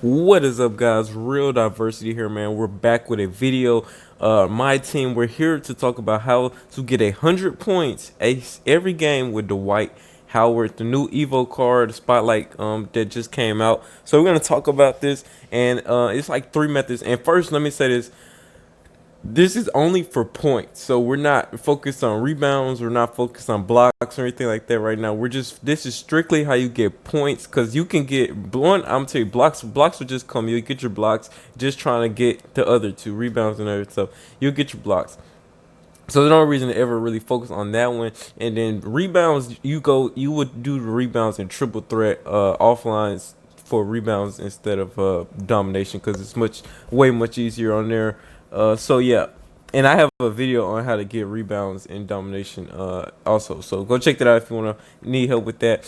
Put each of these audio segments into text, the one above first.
What is up, guys? Real diversity here, man. We're back with a video. My team, we're here to talk about how to get 100 points ace every game with Dwight Howard, the new Evo card spotlight that just came out. So we're gonna talk about this, and it's like three methods. And first, let me say this is only for points, so we're not focused on rebounds, we're not focused on blocks or anything like that right now. This is strictly how you get points, because you can get one. I'm gonna tell you, blocks will just come. You get your blocks just trying to get the other two rebounds and other stuff. You'll get your blocks, so there's no reason to ever really focus on that one. And then rebounds, you would do the rebounds in triple threat offlines for rebounds instead of domination, because it's way much easier on there. So yeah, and I have a video on how to get rebounds in domination also. So go check that out if you need help with that.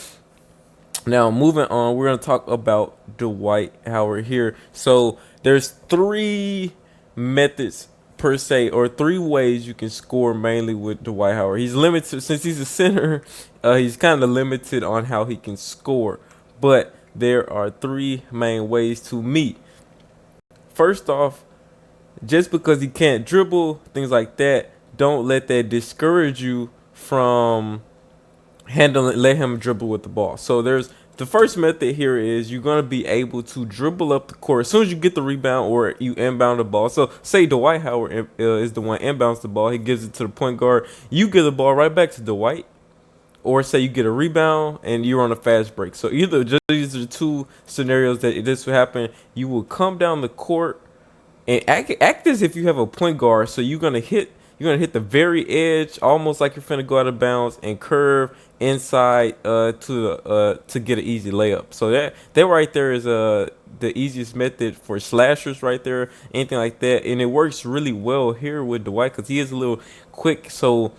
Now moving on, we're gonna talk about Dwight Howard here. So there's three methods per se, or three ways you can score mainly with Dwight Howard. He's limited since he's a center. He's kind of limited on how he can score, but there are three main ways to meet. First off, just because he can't dribble, things like that, don't let that discourage you from let him dribble with the ball. So there's the first method here is you're going to be able to dribble up the court as soon as you get the rebound or you inbound the ball. So say Dwight Howard is the one inbounds the ball, he gives it to the point guard, you give the ball right back to Dwight. Or say you get a rebound and you're on a fast break. So either just these are the two scenarios that this will happen. You will come down the court and act as if you have a point guard. So you're gonna hit the very edge, almost like you're finna go out of bounds, and curve inside to get an easy layup. So that right there is the easiest method for slashers right there, anything like that, and it works really well here with Dwight because he is a little quick. So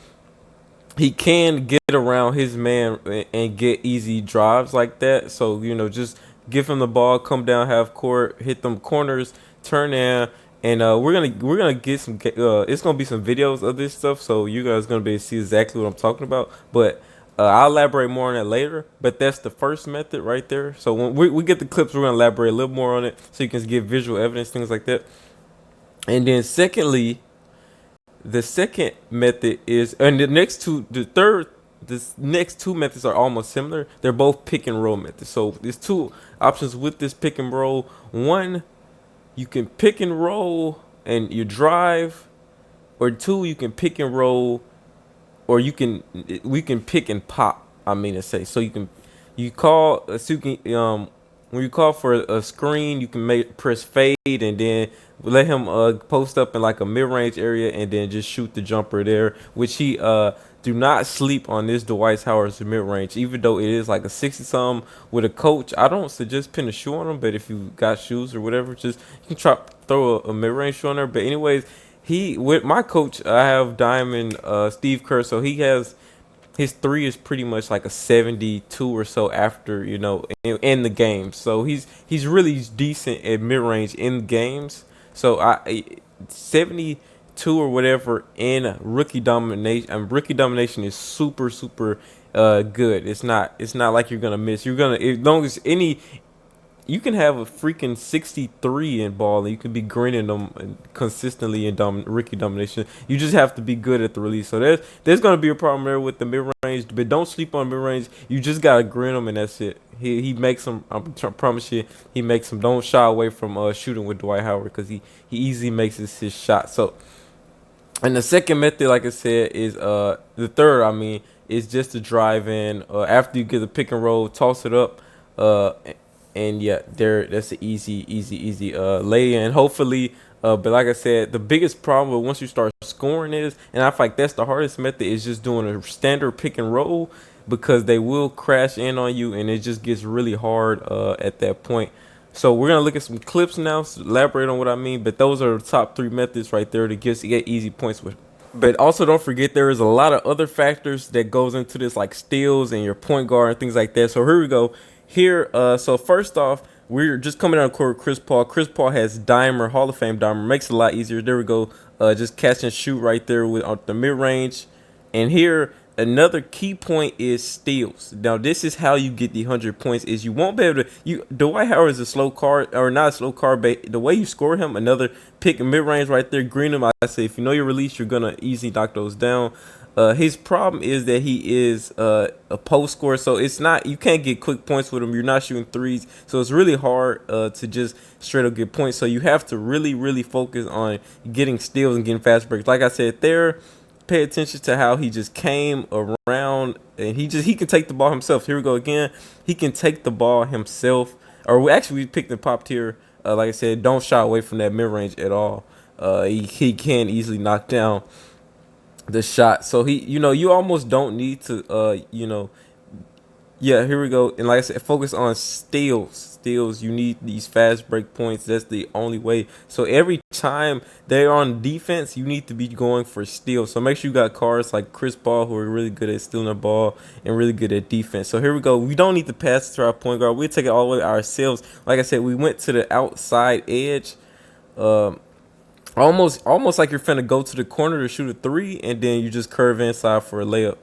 he can get around his man and get easy drives like that. So just give him the ball, come down half court, hit them corners, turn in, and we're gonna get some. It's gonna be some videos of this stuff, so you guys gonna be able to see exactly what I'm talking about. But I'll elaborate more on that later. But that's the first method right there. So when we get the clips, we're gonna elaborate a little more on it, so you can get visual evidence, things like that. And then secondly, the second method is, and this next two methods are almost similar. They're both pick and roll methods. So there's two options with this pick and roll. One, you can pick and roll and you drive, or two, you can pick and roll, or we can pick and pop. I mean to say, so you call so you can when you call for a screen, you can press fade and then let him post up in like a mid-range area and then just shoot the jumper there, which he do not sleep on this Dwight Howard's mid-range, even though it is like a 60 something with a coach. I don't suggest pin a shoe on him, but if you got shoes or whatever, just you can throw a mid-range shoe on there. But anyways, he with my coach, I have Diamond Steve Kerr, so he has his three is pretty much like a 72 or so after in the game. So he's really decent at mid range in games. So 72 or whatever in rookie domination. And rookie domination is super good. It's not like you're gonna miss. You're gonna, as long as you can have a freaking 63 in ball and you can be greening them consistently in rookie domination. You just have to be good at the release. So there's going to be a problem there with the mid-range, but don't sleep on mid-range. You just got to green them and that's it. He makes them, promise you, he makes them. Don't shy away from shooting with Dwight Howard, because he easily makes his shot. So, and the second method, like I said, is the third, I mean, is just to drive in after you get the pick and roll, toss it up, and yeah, that's an easy lay in, hopefully. But like I said, the biggest problem once you start scoring is, and I feel like that's the hardest method, is just doing a standard pick and roll, because they will crash in on you and it just gets really hard at that point. So we're gonna look at some clips now, so elaborate on what I mean. But those are the top three methods right there to get easy points with. But also don't forget, there is a lot of other factors that goes into this, like steals and your point guard and things like that. So here we go. Here, so first off, we're just coming out of court with Chris Paul. Chris Paul has Dimer, Hall of Fame Dimer. Makes it a lot easier. There we go. Just catch and shoot right there with the mid range. And here, another key point is steals. Now this is how you get the 100 points. Is you won't be able to. Dwight Howard is a slow card, or not a slow card, but the way you score him, another pick mid range right there, green him. I say if you know your release, you're gonna easily knock those down. His problem is that he is a post scorer, so it's not, you can't get quick points with him. You're not shooting threes, so it's really hard to just straight up get points. So you have to really focus on getting steals and getting fast breaks. Like I said, there, pay attention to how he just came around, and he can take the ball himself. Here we go again. He can take the ball himself. Or we picked and popped here. Like I said, don't shy away from that mid range at all. He can easily knock down the shot. So you almost don't need to, yeah, here we go. And like I said, focus on steals. Steals, you need these fast break points. That's the only way. So every time they're on defense, you need to be going for steals. So make sure you got cards like Chris Paul, who are really good at stealing the ball and really good at defense. So here we go. We don't need to pass it to our point guard. We'll take it all the way ourselves. Like I said, we went to the outside edge. Almost like you're finna go to the corner to shoot a three, and then you just curve inside for a layup.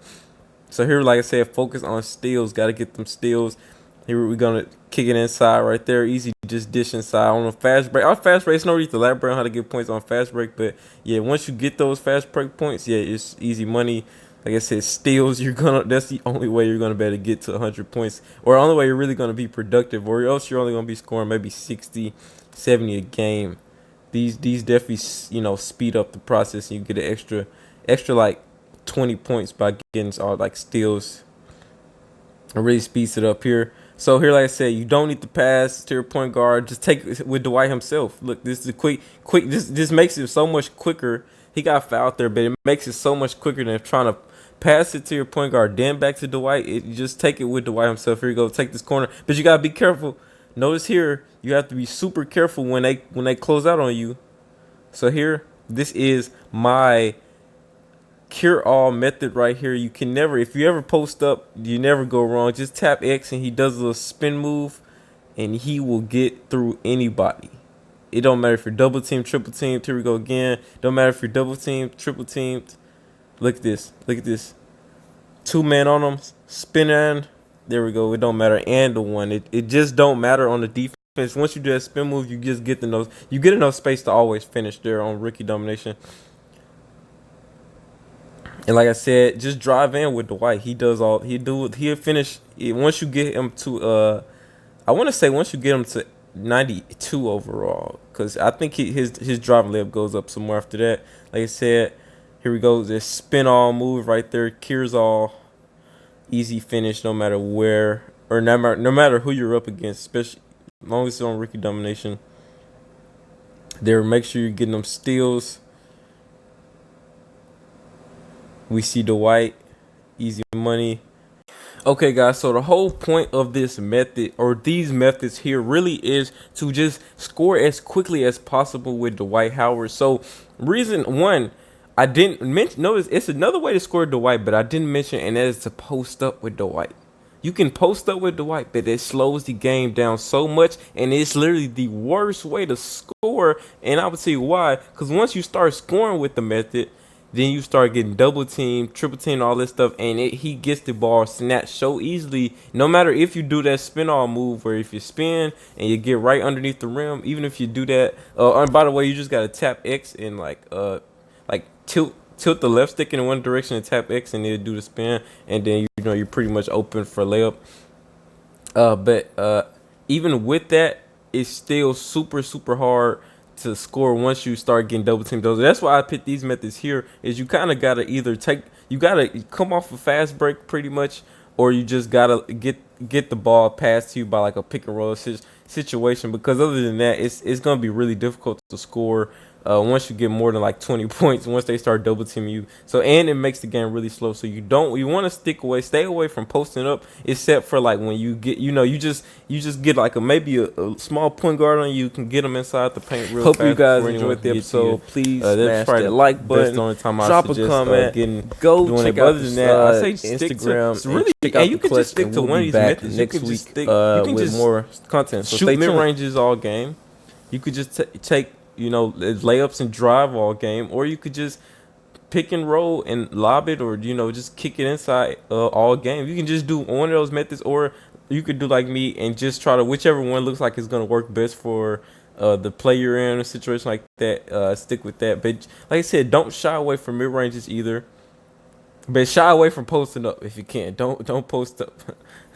So here, like I said, focus on steals. Got to get them steals. Here we're gonna kick it inside right there. Easy, just dish inside on a fast break. Our fast break, it's no reason to elaborate on how to get points on fast break, but yeah, once you get those fast break points, yeah, it's easy money. Like I said, steals, that's the only way you're gonna be able to get to 100 points, or the only way you're really gonna be productive, or else you're only gonna be scoring maybe 60, 70 a game. These definitely speed up the process, and you get an extra like 20 points by getting all like steals. It really speeds it up here. So here, like I said, you don't need to pass to your point guard. Just take it with Dwight himself. Look, this is a quick. This makes it so much quicker. He got fouled there, but it makes it so much quicker than trying to pass it to your point guard, then back to Dwight. You just take it with Dwight himself. Here you go, take this corner, but you gotta be careful. Notice here, you have to be super careful when they close out on you. So here, this is my cure all method right here. You can never, if you ever post up, you never go wrong. Just tap X and he does a little spin move, and he will get through anybody. It don't matter if you're double teamed, triple teamed. Here we go again. Don't matter if you're double teamed, triple teamed. Look at this. Look at this. 2 men on them, spinning. There we go. It don't matter. And the one. It just don't matter on the defense. Once you do that spin move, you just get you get enough space to always finish there on rookie domination. And like I said, just drive in with Dwight. He'll finish once you get him to I want to say once you get him to 92 overall, because I think his driving layup goes up somewhere after that. Like I said, here we go. This spin all move right there, cures all, easy finish no matter where, or no matter who you're up against, especially as long as it's on rookie domination. There, make sure you're getting them steals. We see Dwight, easy money. Okay, guys, so the whole point of this method, or these methods here, really is to just score as quickly as possible with Dwight Howard. So reason one, I didn't mention, notice it's another way to score Dwight, but I didn't mention, and that is to post up with Dwight. You can post up with Dwight, but it slows the game down so much, and it's literally the worst way to score. And I would tell you why, because once you start scoring with the method, then you start getting double team, triple team, all this stuff, and he gets the ball snatched so easily. No matter if you do that spin all move, or if you spin and you get right underneath the rim, even if you do that. And by the way, you just gotta tap X and like tilt the left stick in one direction and tap X, and it'll do the spin, and then you're pretty much open for layup. But even with that, it's still super hard to score once you start getting double teamed. That's why I picked these methods here. Is you kind of gotta either come off a fast break pretty much, or you just gotta get the ball passed to you by like a pick and roll situation. Because other than that, it's gonna be really difficult to score once you get more than like 20 points, once they start double teaming you. So, and it makes the game really slow. So you want to stay away from posting up, except for like when you get, you just get like maybe a small point guard on you. You can get them inside the paint real fast. Hope you guys enjoyed the episode. Please smash that like button, drop a comment, go check out I say Instagram. Really, you can just stick to one of these methods next week with more content. So shoot mid ranges all game. You could just take layups and drive all game, or you could just pick and roll and lob it, or just kick it inside all game. You can just do one of those methods, or you could do like me and just try to whichever one looks like it's gonna work best for the player in a situation like that. Stick with that, but like I said, don't shy away from mid ranges either. But shy away from posting up if you can. Don't post up.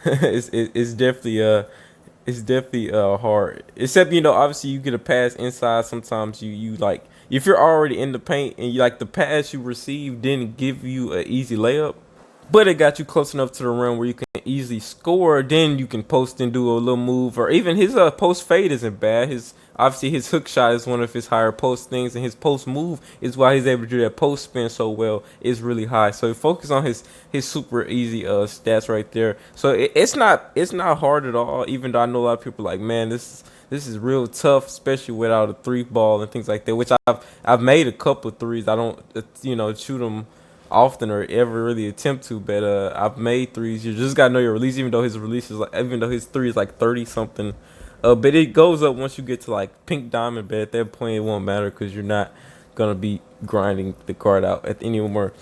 It's definitely hard. Except obviously you get a pass inside. Sometimes you like if you're already in the paint and you like the pass you received didn't give you an easy layup, but it got you close enough to the rim where you can easily score. Then you can post and do a little move, or even his post fade isn't bad. His obviously his hook shot is one of his higher post things, and his post move is why he's able to do that post spin so well. Is really high. So focus on his super easy stats right there. So it's not hard at all. Even though I know a lot of people are like, man, this is real tough, especially without a three ball and things like that. Which I've made a couple of threes. I don't shoot them often or ever really attempt to, but I've made threes. You just gotta know your release, even though his release is like, even though his three is like 30 something, but it goes up once you get to like pink diamond. But at that point, it won't matter because you're not gonna be grinding the card out at anymore.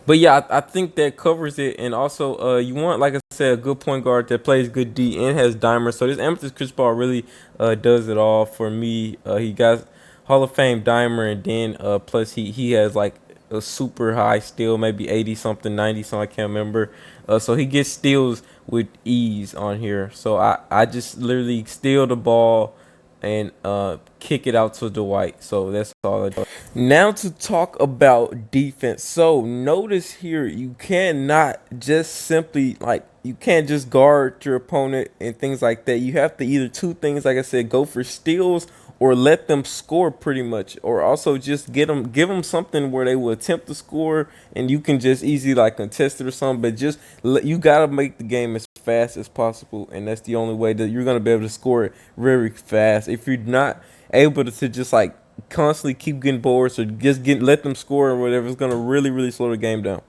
But yeah, I think that covers it. And also, you want, like I said, a good point guard that plays good D and has dimers. So this Amethyst Chris Paul really does it all for me. He got Hall of Fame dimer, and then plus he has like a super high steal, maybe 80 something, 90 something, I can't remember. So he gets steals with ease on here. So I just literally steal the ball and kick it out to Dwight. So that's all I do. Now to talk about defense. So notice here, you cannot just simply like you can't just guard your opponent and things like that. You have to either two things, like I said, go for steals or let them score pretty much, or also just give them something where they will attempt to score and you can just easily like contest it or something. But just you gotta make the game as fast as possible, and that's the only way that you're gonna be able to score it very fast. If you're not able to just like constantly keep getting boards or just let them score or whatever, it's gonna really slow the game down.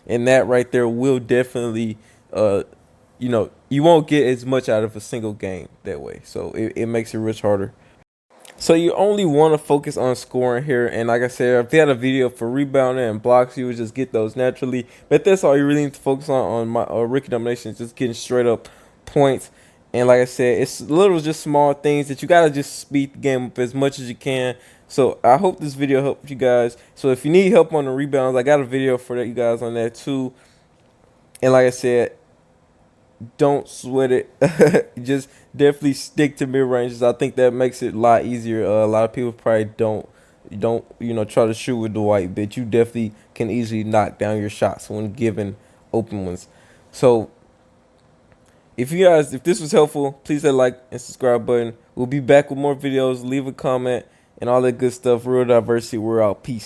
And that right there will definitely you won't get as much out of a single game that way. So it makes it much harder. So you only want to focus on scoring here, and like I said, if they had a video for rebounding and blocks, you would just get those naturally. But that's all you really need to focus on my Ricky Domination, is just getting straight up points. And like I said, it's little just small things that you gotta just speed the game up as much as you can. So I hope this video helped you guys. So if you need help on the rebounds, I got a video for that you guys on that too. And like I said, don't sweat it. Just definitely stick to mid ranges. I think that makes it a lot easier. A lot of people probably don't try to shoot with Dwight, but you definitely can easily knock down your shots when given open ones. So if this was helpful, please hit like and subscribe button. We'll be back with more videos. Leave a comment and all that good stuff. Real diversity. We're out. Peace.